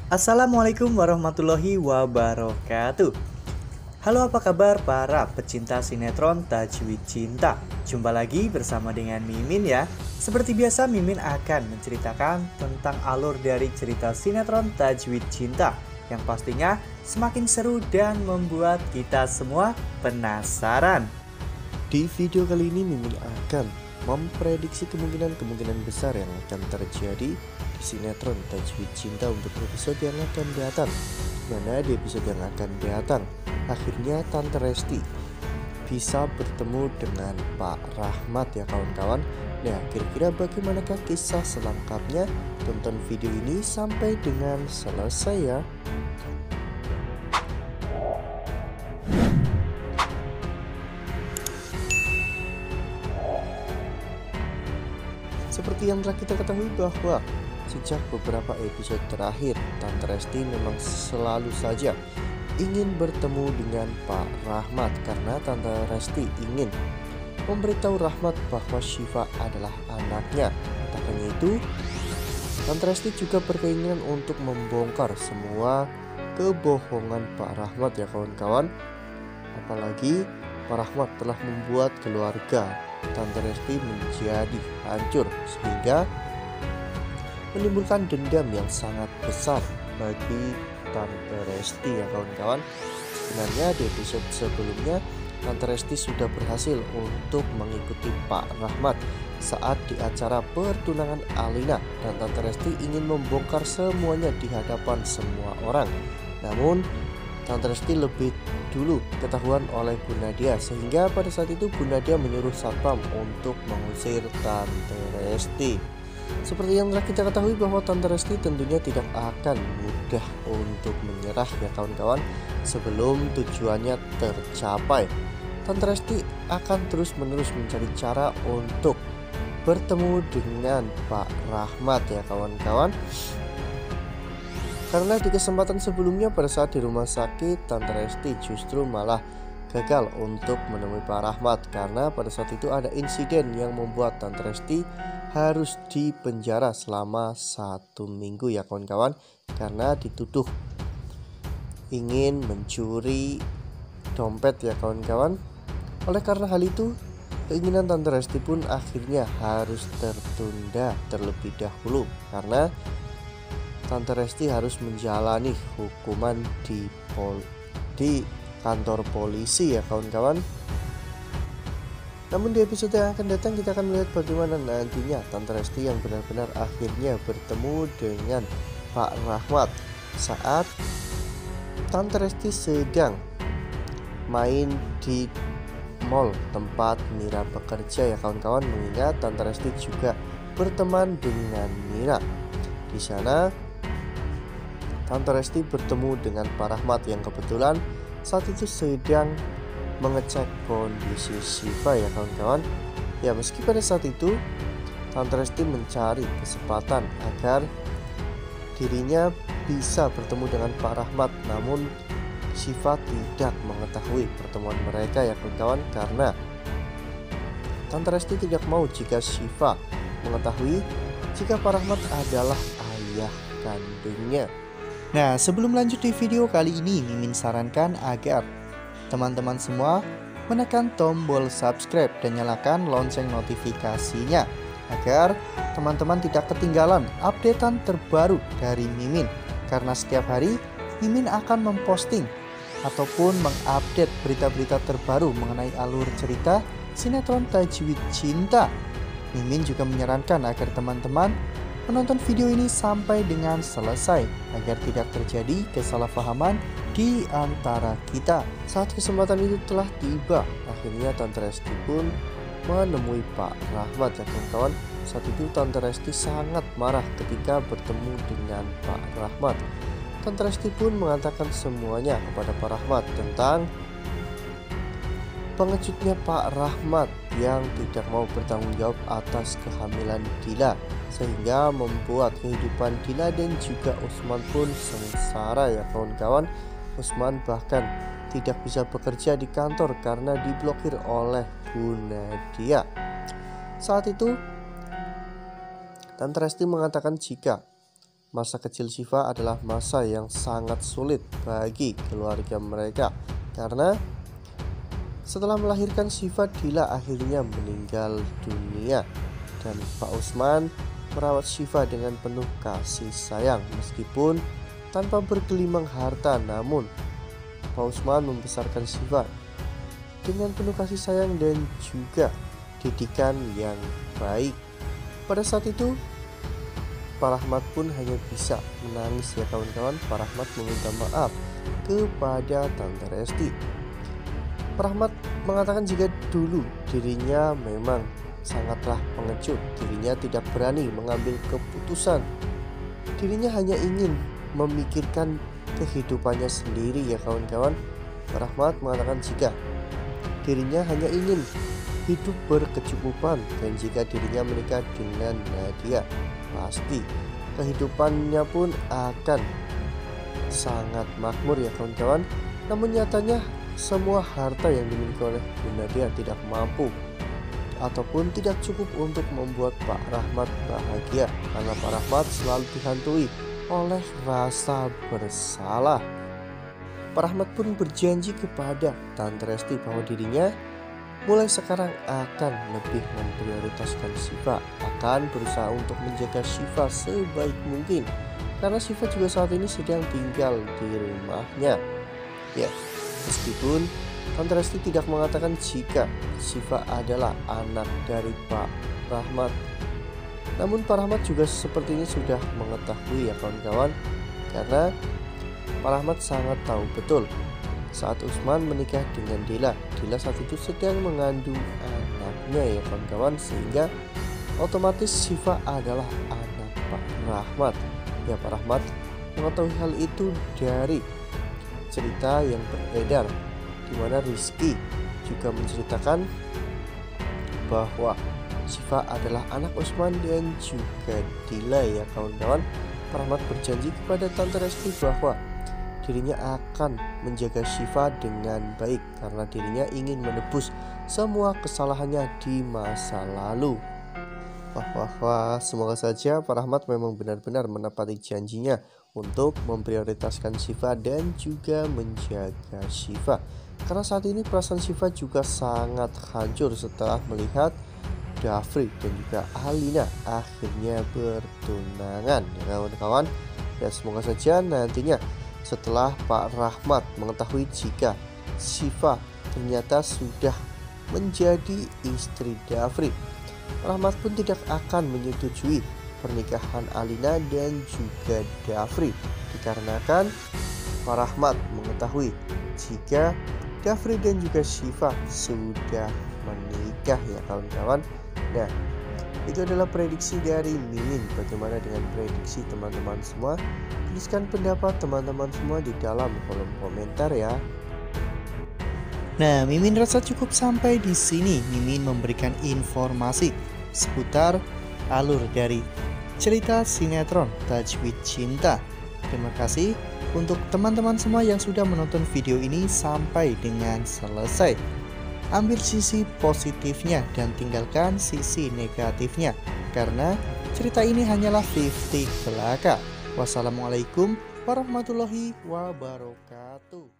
Assalamualaikum warahmatullahi wabarakatuh. Halo, apa kabar para pecinta sinetron Tajwid Cinta? Jumpa lagi bersama dengan Mimin ya. Seperti biasa, Mimin akan menceritakan tentang alur dari cerita sinetron Tajwid Cinta yang pastinya semakin seru dan membuat kita semua penasaran. Di video kali ini Mimin akan memprediksi kemungkinan besar yang akan terjadi di sinetron Tajwid Cinta untuk episode yang akan datang. Mana di episode yang akan datang, akhirnya Tante Resti bisa bertemu dengan Pak Rahmat ya kawan-kawan. Nah, kira-kira bagaimanakah kisah selengkapnya? Tonton video ini sampai dengan selesai ya. Seperti yang telah kita ketahui bahwa sejak beberapa episode terakhir, Tante Resti memang selalu saja ingin bertemu dengan Pak Rahmat karena Tante Resti ingin memberitahu Rahmat bahwa Syifa adalah anaknya. Tak hanya itu, Tante Resti juga berkeinginan untuk membongkar semua kebohongan Pak Rahmat ya kawan-kawan. Apalagi Pak Rahmat telah membuat keluarga Tante Resti menjadi hancur sehingga menimbulkan dendam yang sangat besar bagi Tante Resti ya kawan-kawan. Sebenarnya di episode sebelumnya Tante Resti sudah berhasil untuk mengikuti Pak Rahmat saat di acara pertunangan Alina, dan Tante Resti ingin membongkar semuanya di hadapan semua orang. Namun Tante Resti lebih dulu ketahuan oleh Bu Nadia, sehingga pada saat itu Bu Nadia menyuruh satpam untuk mengusir Tante Resti. Seperti yang telah kita ketahui bahwa Tante Resti tentunya tidak akan mudah untuk menyerah ya kawan-kawan sebelum tujuannya tercapai. Tante Resti akan terus-menerus mencari cara untuk bertemu dengan Pak Rahmat ya kawan-kawan. Karena di kesempatan sebelumnya pada saat di rumah sakit, Tante Resti justru malah gagal untuk menemui Pak Rahmat karena pada saat itu ada insiden yang membuat Tante Resti harus dipenjara selama 1 minggu ya kawan-kawan, karena dituduh ingin mencuri dompet ya kawan-kawan. Oleh karena hal itu, keinginan Tante Resti pun akhirnya harus tertunda terlebih dahulu karena Tante Resti harus menjalani hukuman di kantor polisi ya kawan-kawan. Namun di episode yang akan datang kita akan melihat bagaimana nantinya Tante Resti yang benar-benar akhirnya bertemu dengan Pak Rahmat saat Tante Resti sedang main di mall tempat Mira bekerja ya kawan-kawan, mengingat Tante Resti juga berteman dengan Mira. Di sana Tante Resti bertemu dengan Pak Rahmat yang kebetulan saat itu sedang mengecek kondisi Syifa ya kawan-kawan. Ya, meski pada saat itu Tante Resti mencari kesempatan agar dirinya bisa bertemu dengan Pak Rahmat, namun Syifa tidak mengetahui pertemuan mereka ya kawan-kawan, karena Tante Resti tidak mau jika Syifa mengetahui jika Pak Rahmat adalah ayah kandungnya. Nah, sebelum lanjut di video kali ini, Mimin sarankan agar teman-teman semua menekan tombol subscribe dan nyalakan lonceng notifikasinya agar teman-teman tidak ketinggalan updatean terbaru dari Mimin. Karena setiap hari Mimin akan memposting ataupun mengupdate berita-berita terbaru mengenai alur cerita sinetron Tajwid Cinta. Mimin juga menyarankan agar teman-teman menonton video ini sampai dengan selesai agar tidak terjadi kesalahpahaman di antara kita. Saat kesempatan itu telah tiba, akhirnya Tante Resti pun menemui Pak Rahmat ya kawan-kawan. Saat itu Tante Resti sangat marah ketika bertemu dengan Pak Rahmat. Tante Resti pun mengatakan semuanya kepada Pak Rahmat tentang pengecutnya Pak Rahmat yang tidak mau bertanggung jawab atas kehamilan Dila, sehingga membuat kehidupan Dila dan juga Usman pun sengsara ya kawan-kawan. Usman bahkan tidak bisa bekerja di kantor karena diblokir oleh Bu Nadia. Saat itu Tante Resti mengatakan jika masa kecil Syifa adalah masa yang sangat sulit bagi keluarga mereka. Karena setelah melahirkan Syifa, Dila akhirnya meninggal dunia. Dan Pak Usman merawat Syifa dengan penuh kasih sayang. Meskipun tanpa bergelimang harta, namun Pak Usman membesarkan Syifa dengan penuh kasih sayang dan juga didikan yang baik. Pada saat itu Pak Rahmat pun hanya bisa menangis ya kawan-kawan. Pak Rahmat meminta maaf kepada Tante Resti. Pak Rahmat mengatakan jika dulu dirinya memang sangatlah pengecut, dirinya tidak berani mengambil keputusan, dirinya hanya ingin memikirkan kehidupannya sendiri ya kawan-kawan. Pak Rahmat mengatakan jika dirinya hanya ingin hidup berkecukupan, dan jika dirinya menikah dengan Nadia, pasti kehidupannya pun akan sangat makmur ya kawan-kawan. Namun nyatanya semua harta yang dimiliki oleh Bu Nadia tidak mampu ataupun tidak cukup untuk membuat Pak Rahmat bahagia, karena Pak Rahmat selalu dihantui oleh rasa bersalah. Pak Rahmat pun berjanji kepada Tante Resti bahwa dirinya mulai sekarang akan lebih memprioritaskan Syifa, akan berusaha untuk menjaga Syifa sebaik mungkin, karena Syifa juga saat ini sedang tinggal di rumahnya. Ya, meskipun Tante Resti tidak mengatakan jika Syifa adalah anak dari Pak Rahmat, namun Pak Rahmat juga sepertinya sudah mengetahui ya kawan-kawan, karena Pak Rahmat sangat tahu betul saat Usman menikah dengan Dila saat itu sedang mengandung anaknya ya kawan-kawan, sehingga otomatis Syifa adalah anak Pak Rahmat. Ya, Pak Rahmat mengetahui hal itu dari cerita yang beredar, di mana Rizky juga menceritakan bahwa Syifa adalah anak Usman dan juga Dila ya kawan-kawan. Pak Rahmat berjanji kepada Tante Resti bahwa dirinya akan menjaga Syifa dengan baik, karena dirinya ingin menebus semua kesalahannya di masa lalu. Wah, semoga saja Pak Rahmat memang benar-benar menepati janjinya untuk memprioritaskan Syifa dan juga menjaga Syifa. Karena saat ini perasaan Syifa juga sangat hancur setelah melihat Dafri dan juga Alina akhirnya bertunangan ya kawan-kawan. Ya, semoga saja nantinya setelah Pak Rahmat mengetahui jika Syifa ternyata sudah menjadi istri Dafri, Pak Rahmat pun tidak akan menyetujui pernikahan Alina dan juga Dafri, dikarenakan Pak Rahmat mengetahui jika Dafri dan juga Syifa sudah menikah ya kawan-kawan. Nah, itu adalah prediksi dari Mimin. Bagaimana dengan prediksi teman-teman semua? Tuliskan pendapat teman-teman semua di dalam kolom komentar ya. Nah, Mimin rasa cukup sampai di sini. Mimin memberikan informasi seputar alur dari cerita sinetron Tajwid Cinta. Terima kasih untuk teman-teman semua yang sudah menonton video ini sampai dengan selesai. Ambil sisi positifnya dan tinggalkan sisi negatifnya, karena cerita ini hanyalah 50 belaka. Wassalamualaikum warahmatullahi wabarakatuh.